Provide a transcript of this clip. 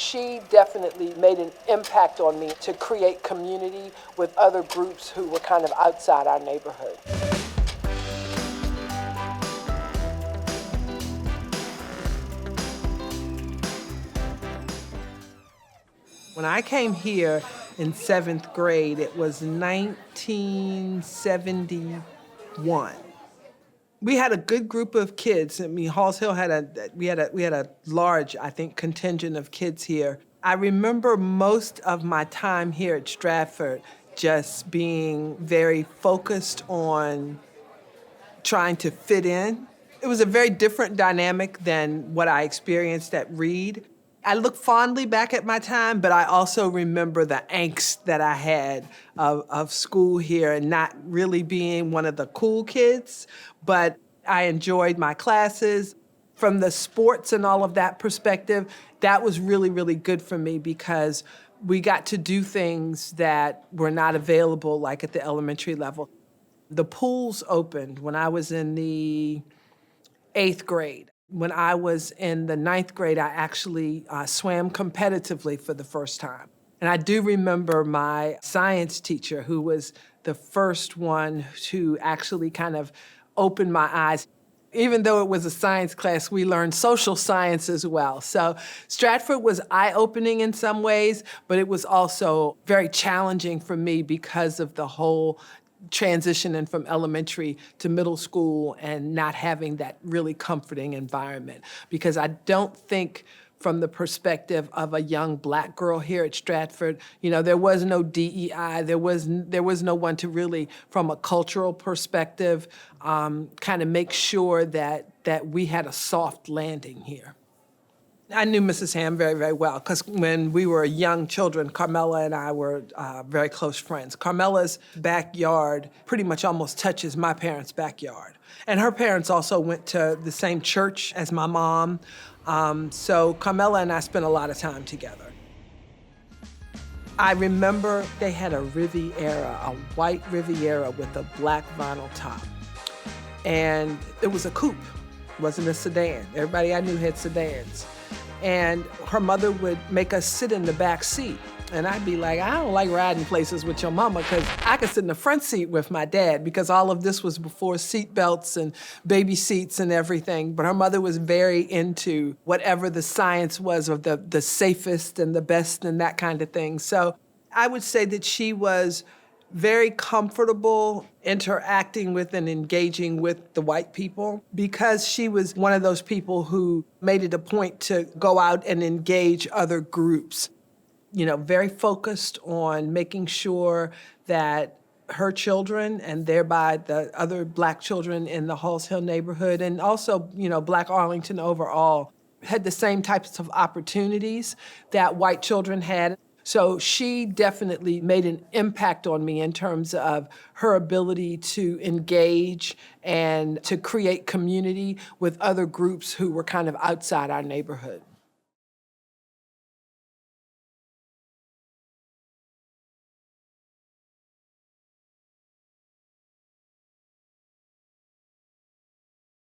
She definitely made an impact on me to create community with other groups who were kind of outside our neighborhood. When I came here in seventh grade, it was 1971. We had a good group of kids. I mean, Halls Hill had a large, I think, contingent of kids here. I remember most of my time here at Stratford just being very focused on trying to fit in. It was a very different dynamic than what I experienced at Reed. I look fondly back at my time, but I also remember the angst that I had of school here and not really being one of the cool kids, but I enjoyed my classes. From the sports and all of that perspective, that was really, really good for me because we got to do things that were not available like at the elementary level. The pools opened when I was in the 8th grade. When I was in the 9th grade, I actually swam competitively for the first time. And I do remember my science teacher, who was the first one to actually kind of open my eyes. Even though it was a science class, we learned social science as well. So Stratford was eye-opening in some ways, but it was also very challenging for me because of the whole transitioning from elementary to middle school and not having that really comforting environment. Because I don't think from the perspective of a young Black girl here at Stratford, there was no DEI, there was no one to really, from a cultural perspective, kind of make sure that we had a soft landing here. I knew Mrs. Ham very, very well because when we were young children, Carmela and I were very close friends. Carmela's backyard pretty much almost touches my parents' backyard. And her parents also went to the same church as my mom. So Carmela and I spent a lot of time together. I remember they had a Riviera, a white Riviera with a black vinyl top. And it was a coupe, it wasn't a sedan. Everybody I knew had sedans. And her mother would make us sit in the back seat. And I'd be like, I don't like riding places with your mama because I could sit in the front seat with my dad because all of this was before seat belts and baby seats and everything. But her mother was very into whatever the science was of the safest and the best and that kind of thing. So I would say that she was very comfortable interacting with and engaging with the white people because she was one of those people who made it a point to go out and engage other groups. Very focused on making sure that her children and thereby the other Black children in the Halls Hill neighborhood and also, Black Arlington overall had the same types of opportunities that white children had. So she definitely made an impact on me in terms of her ability to engage and to create community with other groups who were kind of outside our neighborhood.